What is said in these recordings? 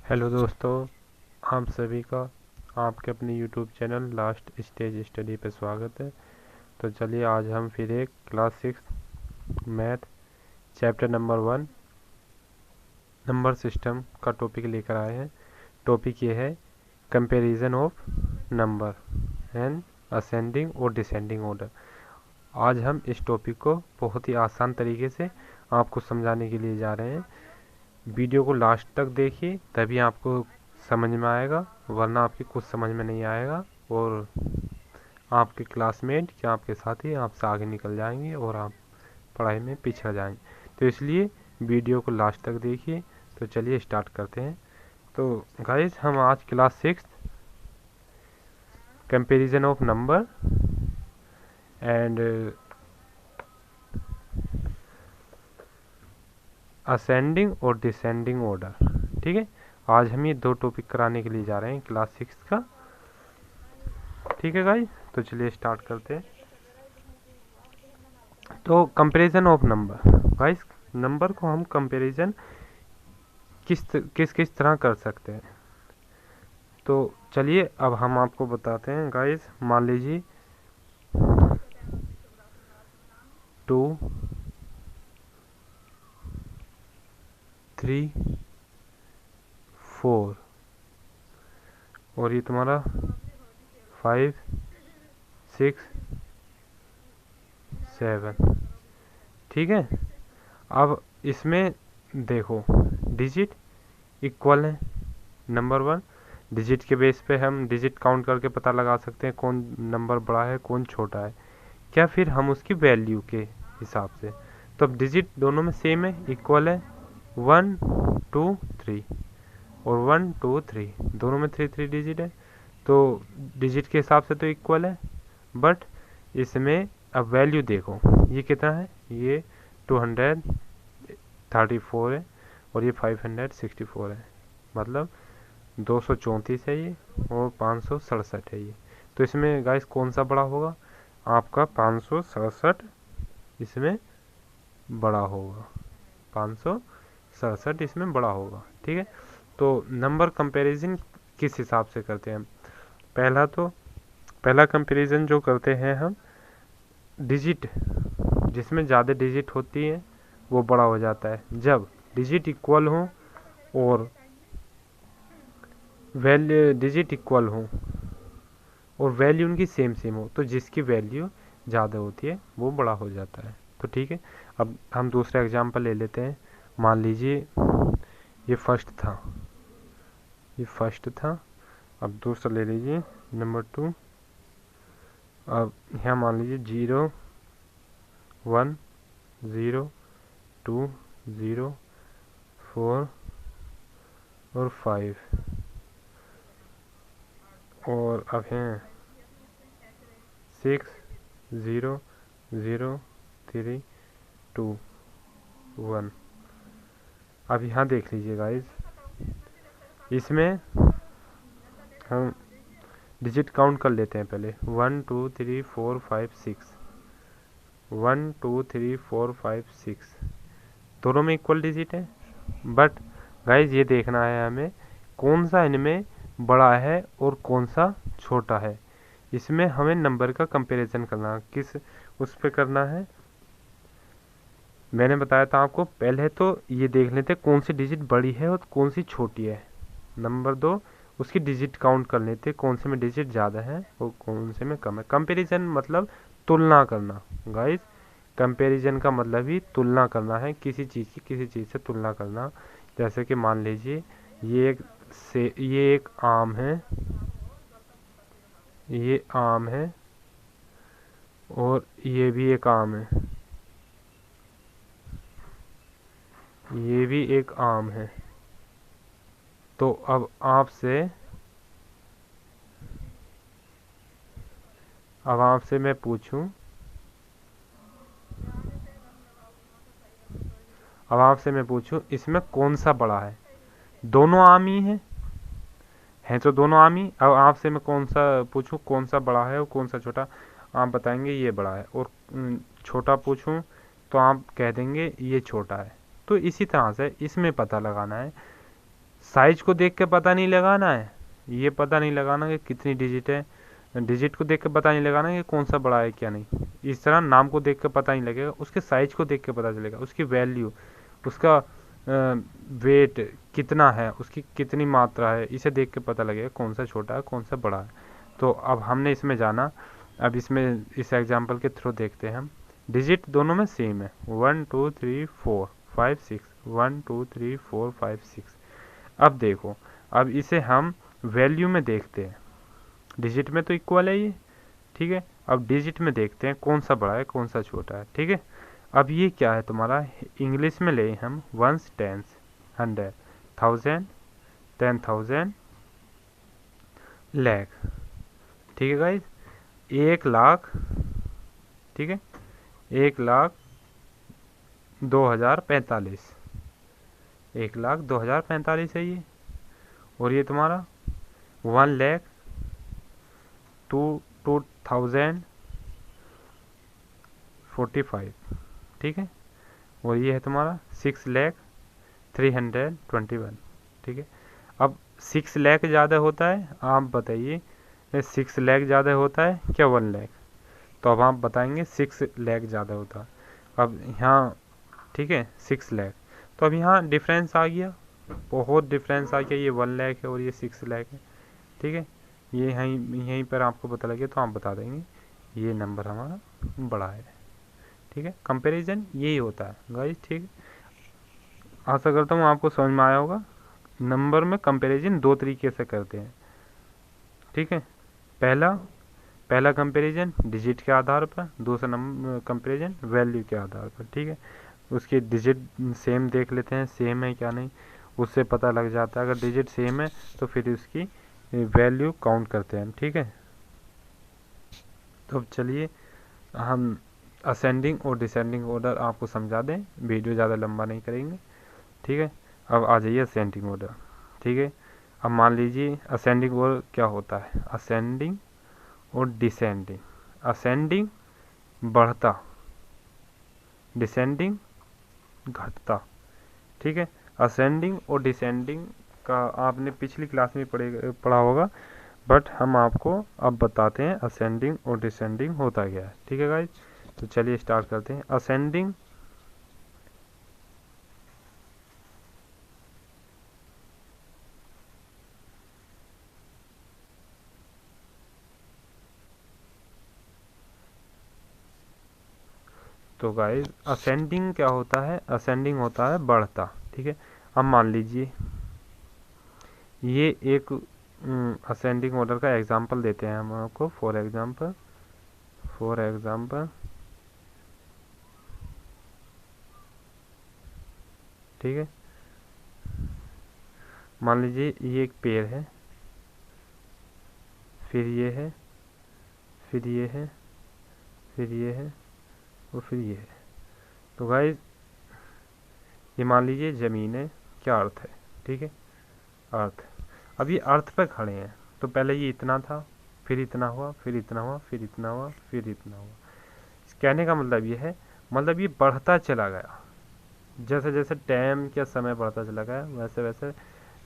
Hello दोस्तों, आप सभी का आपके अपने YouTube channel last stage study पे स्वागत है। तो चलिए आज हम फिर एक class 6 math chapter number 1 number system का टॉपिक लेकर आए हैं। टॉपिक ये है comparison of number and ascending और डिसेंडिंग ऑर्डर। आज हम इस टॉपिक को बहुत ही आसान तरीके से आपको समझाने के लिए जा रहे हैं। वीडियो को लास्ट तक देखिए, तभी आपको समझ में आएगा, वरना आपकी कुछ समझ में नहीं आएगा और आपके क्लासमेट या आपके साथी आपसे आगे निकल जाएंगे और आप पढ़ाई में पिछड़ जाएंगे। तो इसलिए वीडियो को लास्ट तक देखिए। तो चलिए स्टार्ट करते हैं। तो गाइस, हम आज class 6 comparison of number and ascending और डिसेंडिंग ऑर्डर, ठीक है, आज हम ये दो टॉपिक कराने के लिए जा रहे हैं क्लास 6 का। ठीक है गाइस, तो चलिए स्टार्ट करते हैं। तो comparison of number, guys number को हम कंपैरिजन किस तरह कर सकते हैं। तो चलिए अब हम आपको बताते हैं गाइस। मान लीजिए 2 3 4 और ये तुम्हारा 5 6 7, ठीक है। अब इसमें देखो डिजिट इक्वल है। नंबर 1 डिजिट के बेस पे हम डिजिट काउंट करके पता लगा सकते हैं कौन नंबर बड़ा है कौन छोटा है, क्या फिर हम उसकी वैल्यू के हिसाब से। तो अब डिजिट दोनों में सेम है, इक्वल है। 1 2 3 और 1 2 3 दोनों में 3 डिजिट है, तो डिजिट के हिसाब से तो इक्वल है। बट इसमें अब वैल्यू देखो, ये कितना है, ये 234 है और ये 564 है, मतलब 234 है ये और 567 है ये। तो इसमें गाइस कौन सा बड़ा होगा, आपका 567 इसमें बड़ा होगा, 567 इसमें बड़ा होगा, ठीक है। तो नंबर कंपैरिजन किस हिसाब से करते हैं। पहला कंपैरिजन जो करते हैं हम, डिजिट जिसमें ज़्यादा डिजिट होती है वो बड़ा हो जाता है। जब डिजिट इक्वल हो और वैल्यू डिजिट इक्वल हो और वैल्यू उनकी सेम हो, तो जिसकी वैल्यू ज़्यादा होती है वो बड़ा हो जाता है। तो ठीक है, अब हम दूसरा एग्जांपल ले लेते हैं। मान लीजिए ये फर्स्ट था। अब दूसरा ले लीजिए नंबर 2। अब यहाँ मान लीजिए 0 1 0 2 0 4 और 5 और अब हैं 6 0 0 3 2 1। अब यहाँ देख लीजिए गाइस, इसमें हम डिजिट काउंट कर लेते हैं पहले। 1 2 3 4 5 6 1 2 3 4 5 6 दोनों में इक्वल डिजिट है। बट गाइस ये देखना है हमें कौन सा इनमें बड़ा है और कौन सा छोटा है। इसमें हमें नंबर का कंपैरिजन करना, किस उस पे करना है, मैंने बताया था आपको। पहले तो ये देख लेते कौन सी डिजिट बड़ी है और कौन सी छोटी है। नंबर 2 उसकी डिजिट काउंट कर लेते कौन से में डिजिट ज़्यादा है और कौन से में कम है। कंपैरिजन मतलब तुलना करना गाइस। कंपैरिजन का मतलब ही तुलना करना है, किसी चीज़ की किसी चीज़ से तुलना करना। जैसे कि मान लीजिए ये एक आम है, ये आम है और ये भी एक आम है, ये भी एक आम है। तो अब आपसे मैं पूछूं, इसमें कौन सा बड़ा है। दोनों आम ही हैं तो दोनों आम ही। अब आपसे मैं कौन सा पूछूं कौन सा बड़ा है और कौन सा छोटा, आप बताएंगे ये बड़ा है। और छोटा पूछूं तो आप कह देंगे ये छोटा है। तो इसी तरह से इसमें पता लगाना है। साइज को देख के पता नहीं लगाना है, ये पता नहीं लगाना कि कितनी डिजिट है, डिजिट को देख के पता नहीं लगाना कि कौन सा बड़ा है क्या नहीं। इस तरह नाम को देख के पता नहीं लगेगा, उसके साइज को देख के पता चलेगा, उसकी वैल्यू, उसका वेट कितना है, उसकी कितनी मात्रा है, इसे देख के पता लगेगा कौन सा छोटा है कौन सा बड़ा है। तो अब हमने इसमें जाना, अब इसमें इस एग्जाम्पल के थ्रू देखते हैं हम। डिजिट दोनों में सेम है, 1 2 3 4 5 6, 1 2 3 4 5 6। अब देखो, अब इसे हम वैल्यू में देखते हैं, डिजिट में तो इक्वल है ये, ठीक है। अब डिजिट में देखते हैं कौन सा बड़ा है कौन सा छोटा है, ठीक है। अब ये क्या है तुम्हारा, इंग्लिश में ले हम वंस, टेंस, 100, 1000, 10,000, लाख, ठीक है गाइज, 1 लाख, ठीक है, 1,02,045, 1,02,045 है ये। और ये तुम्हारा 1,02,045, ठीक है। और ये है तुम्हारा 6,03,21, ठीक है। अब 6 लाख ज़्यादा होता है, आप बताइए 6 लाख ज़्यादा होता है क्या 1 लाख? तो अब आप बताएंगे 6 लाख ज़्यादा होता है। अब यहाँ, ठीक है, 6 लाख, तो अब यहाँ डिफरेंस आ गया, बहुत डिफरेंस आ गया, ये 1 लाख है और ये 6 लाख है, ठीक है। ये यहीं पर आपको पता लगे तो आप बता देंगे ये नंबर हमारा बड़ा है, ठीक है। कंपैरिजन यही होता है गाइस, ठीक है। आशा करता हूँ आपको समझ में आया होगा। नंबर में कंपैरिजन दो तरीके से करते हैं, ठीक है। पहला पहला कंपैरिजन डिजिट के आधार पर, दूसरा नंबर कंपैरिजन वैल्यू के आधार पर, ठीक है। उसके डिजिट सेम देख लेते हैं, सेम है क्या नहीं, उससे पता लग जाता है। अगर डिजिट सेम है तो फिर उसकी वैल्यू काउंट करते हैं हम, ठीक है। तो अब चलिए हम असेंडिंग और डिसेंडिंग ऑर्डर आपको समझा दें, वीडियो ज़्यादा लंबा नहीं करेंगे, ठीक है। अब आ जाइए असेंडिंग ऑर्डर, ठीक है। अब मान लीजिए असेंडिंग ऑर्डर क्या होता है, असेंडिंग और डिसेंडिंग। असेंडिंग बढ़ता, डिसेंडिंग घटता, ठीक है। असेंडिंग और डिसेंडिंग का आपने पिछली क्लास में पढ़ा होगा, बट हम आपको अब बताते हैं असेंडिंग और डिसेंडिंग होता क्या है, ठीक है गाइज। तो चलिए स्टार्ट करते हैं। असेंडिंग तो गाइज असेंडिंग क्या होता है, असेंडिंग होता है बढ़ता, ठीक है। अब मान लीजिए ये एक असेंडिंग ऑर्डर का एग्जांपल देते हैं हम आपको, फॉर एग्जांपल ठीक है। मान लीजिए ये एक पेड़ है, फिर ये है, फिर ये है, फिर ये है और फिर ये है। तो गाइज ये मान लीजिए ज़मीन है, क्या अर्थ है, ठीक है, अर्थ। अब ये अर्थ पे खड़े हैं, तो पहले ये इतना था, फिर इतना हुआ, फिर इतना हुआ, फिर इतना हुआ, फिर इतना हुआ। कहने का मतलब ये है, मतलब ये बढ़ता चला गया, जैसे जैसे टाइम का समय बढ़ता चला गया वैसे वैसे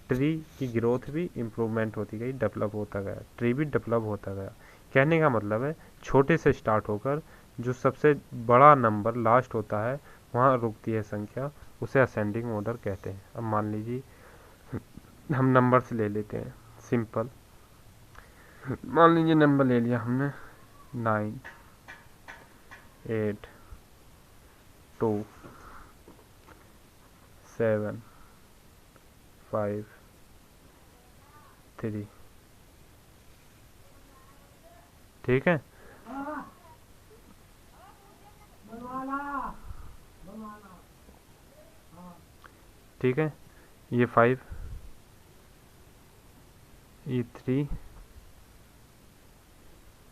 ट्री की ग्रोथ भी इम्प्रूवमेंट होती गई, डेवलप होता गया, ट्री भी डेवलप होता गया। कहने का मतलब है छोटे से स्टार्ट होकर जो सबसे बड़ा नंबर लास्ट होता है वहाँ रुकती है संख्या, उसे असेंडिंग ऑर्डर कहते हैं। अब मान लीजिए हम नंबर्स ले लेते हैं सिंपल, मान लीजिए नंबर ले लिया हमने 9 8 2 7 5 3, ठीक है। ठीक है, ये 5, ये 3,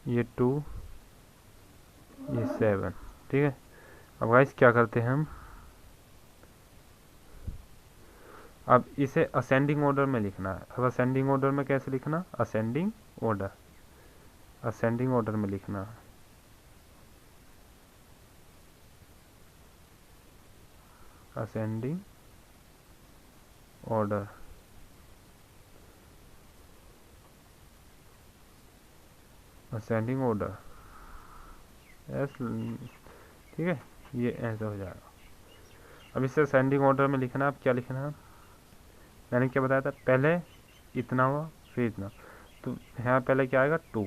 ये 2, ये 7, ठीक है। अब गाइस क्या करते हैं हम, अब इसे असेंडिंग ऑर्डर में लिखना है। अब असेंडिंग ऑर्डर में कैसे लिखना, असेंडिंग ऑर्डर, असेंडिंग ऑर्डर में लिखना है। Ascending order, ascending order S, ठीक है, ये ऐसा हो जाएगा। अब इसे असेंडिंग ऑर्डर में लिखना है। अब क्या लिखना है, मैंने क्या बताया था, पहले इतना हुआ फिर इतना, तो यहाँ पहले क्या आएगा 2,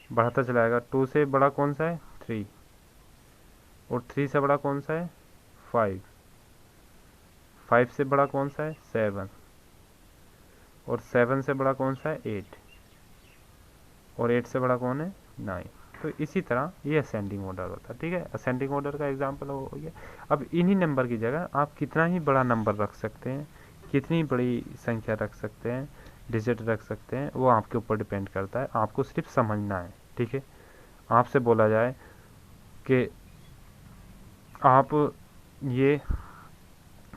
बढ़ता चला जाएगा। 2 से बड़ा कौन सा है 3, और 3 से बड़ा कौन सा है 5, 5 से बड़ा कौन सा है 7, और 7 से बड़ा कौन सा है 8, और 8 से बड़ा कौन है 9। तो इसी तरह ये असेंडिंग ऑर्डर होता है, ठीक है। असेंडिंग ऑर्डर का एग्जांपल हो गया। अब इन्हीं नंबर की जगह आप कितना ही बड़ा नंबर रख सकते हैं, कितनी बड़ी संख्या रख सकते हैं, डिजिट रख सकते हैं, वो आपके ऊपर डिपेंड करता है। आपको सिर्फ समझना है, ठीक है। आपसे बोला जाए कि आप ये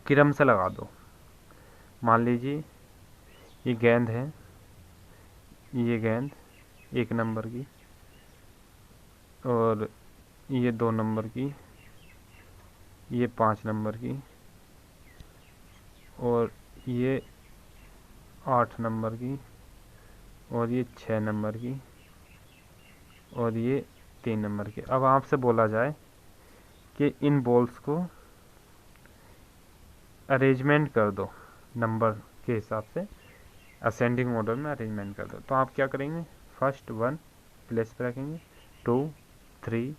क्रम से लगा दो, मान लीजिए ये गेंद है, ये गेंद 1 नंबर की, और ये 2 नंबर की, ये 5 नंबर की, और ये 8 नंबर की, और ये 6 नंबर की, और ये 3 नंबर की। अब आपसे बोला जाए कि इन बॉल्स को अरेंजमेंट कर दो नंबर के हिसाब से, असेंडिंग ऑर्डर में अरेंजमेंट कर दो, तो आप क्या करेंगे, फर्स्ट 1 प्लेस पे रखेंगे, 2 3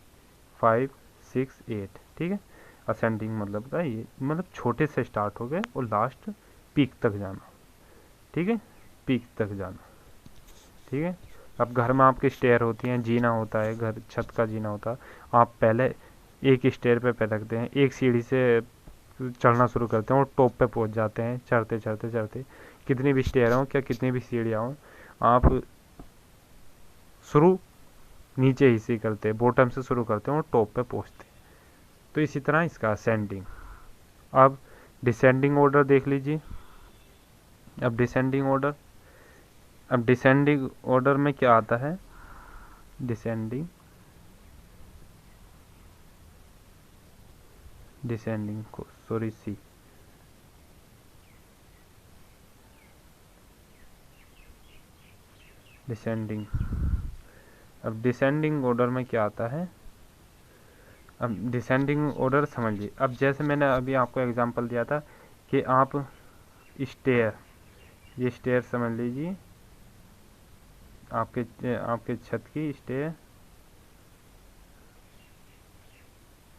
5 6 8, ठीक है। असेंडिंग मतलब का ये मतलब छोटे से स्टार्ट हो गए और लास्ट पीक तक जाना, ठीक है, पीक तक जाना, ठीक है। अब घर में आपके स्टेयर होती हैं, जीना होता है, घर छत का जीना होता है। आप पहले एक स्टेयर पे रखते हैं, एक सीढ़ी से चढ़ना शुरू करते हैं और टॉप पे पहुंच जाते हैं, चढ़ते चढ़ते चढ़ते, कितनी भी स्टेयर हो क्या कितनी भी सीढ़ियाँ हो, आप शुरू नीचे ही से करते हैं, बॉटम से शुरू करते हैं और टॉप पे पहुंचते हैं। तो इसी तरह इसका असेंडिंग। अब डिसेंडिंग ऑर्डर देख लीजिए। अब डिसेंडिंग ऑर्डर में क्या आता है, डिसेंडिंग को सॉरी सी, डिसेंडिंग। अब डिसेंडिंग ऑर्डर में क्या आता है, अब डिसेंडिंग ऑर्डर समझिए। अब जैसे मैंने अभी आपको एग्जांपल दिया था कि आप स्टेयर, ये स्टेयर समझ लीजिए, आपके छत की स्टेयर,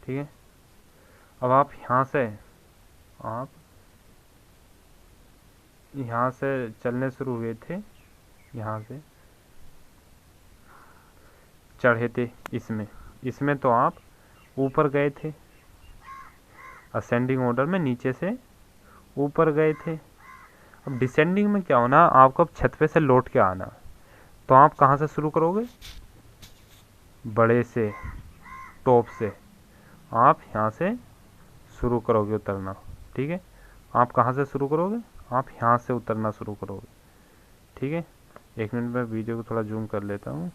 ठीक है। अब आप यहाँ से चलने शुरू हुए थे, यहाँ से चढ़े थे इसमें तो आप ऊपर गए थे, असेंडिंग ऑर्डर में नीचे से ऊपर गए थे। अब डिसेंडिंग में क्या होना, आपको अब छत पे से लौट के आना, तो आप कहाँ से शुरू करोगे, बड़े से टॉप से आप यहाँ से शुरू करोगे उतरना, ठीक है। आप कहाँ से शुरू करोगे, आप यहाँ से उतरना शुरू करोगे, ठीक है। 1 मिनट में वीडियो को थोड़ा जूम कर लेता हूँ।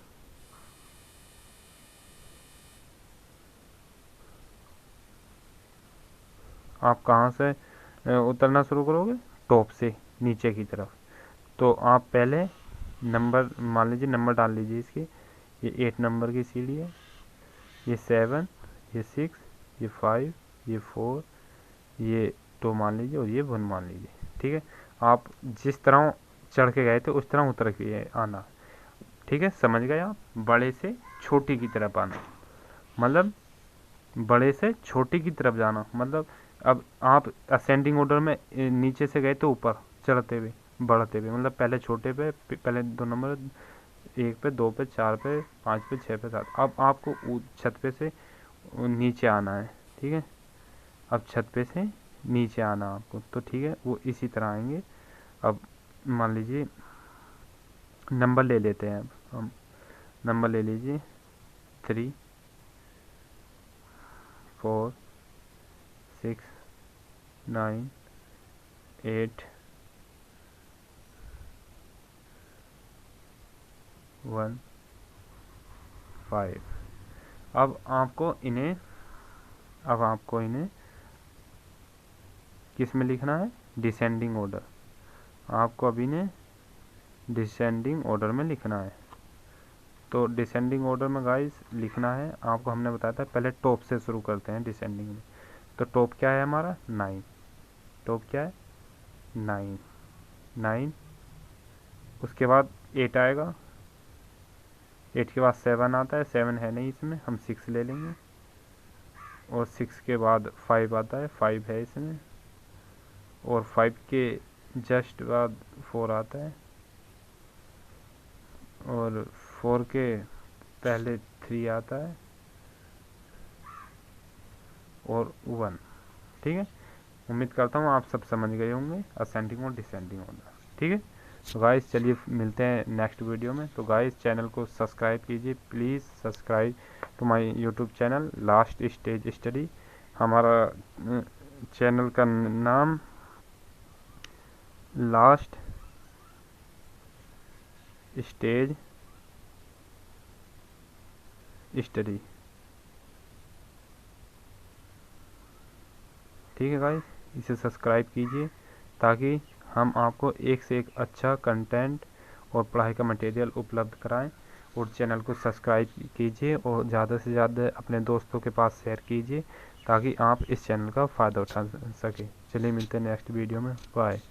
आप कहाँ से उतरना शुरू करोगे, टॉप से नीचे की तरफ। तो आप पहले नंबर मान लीजिए, नंबर डाल लीजिए इसके, ये 8 नंबर की सीढ़ी है, ये 7, ये 6, ये 5, ये 4, ये 2 मान लीजिए, और ये 1 मान लीजिए, ठीक है। आप जिस तरह चढ़ के गए थे उस तरह उतर के आना, ठीक है, समझ गए आप। बड़े से छोटी की तरफ आना मतलब बड़े से छोटी की तरफ जाना मतलब, अब आप असेंडिंग ऑर्डर में नीचे से गए तो ऊपर चढ़ते हुए बढ़ते हुए, मतलब पहले छोटे पे, पहले 2 नंबर, 1 पे, 2 पे, 4 पे, 5 पे, 6 पे, 7। अब आपको छत पे से नीचे आना है, ठीक है। अब छत पे से नीचे आना आपको, तो ठीक है, वो इसी तरह आएंगे। अब मान लीजिए नंबर ले लेते हैं, अब हम नंबर ले लीजिए 3 4 6 9 8 1 5। अब आपको इन्हें किस में लिखना है, डिसेंडिंग ऑर्डर। आपको अभी इन्हें डिसेंडिंग ऑर्डर में लिखना है। तो डिसेंडिंग ऑर्डर में गाइस लिखना है आपको, हमने बताया था पहले टॉप से शुरू करते हैं डिसेंडिंग में। तो टॉप क्या है हमारा 9, टॉप क्या है 9, 9, उसके बाद 8 आएगा, 8 के बाद 7 आता है, 7 है नहीं इसमें, हम 6 ले लेंगे, और 6 के बाद 5 आता है, 5 है इसमें, और 5 के जस्ट बाद 4 आता है, और 4 के पहले 3 आता है, और 1। ठीक है, उम्मीद करता हूँ आप सब समझ गए होंगे असेंडिंग और डिसेंडिंग ऑर्डर। ठीक है, तो गाइस चलिए मिलते हैं नेक्स्ट वीडियो में। तो गाइस चैनल को सब्सक्राइब कीजिए, please subscribe to my YouTube channel last stage study. हमारा चैनल का नाम लास्ट स्टेज स्टडी। ठीक है गाइस, इसे सब्सक्राइब कीजिए ताकि हम आपको एक से एक अच्छा कंटेंट और पढ़ाई का मटेरियल उपलब्ध कराएं। और चैनल को सब्सक्राइब कीजिए और ज़्यादा से ज़्यादा अपने दोस्तों के पास शेयर कीजिए ताकि आप इस चैनल का फ़ायदा उठा सकें। चलिए मिलते हैं नेक्स्ट वीडियो में, बाय।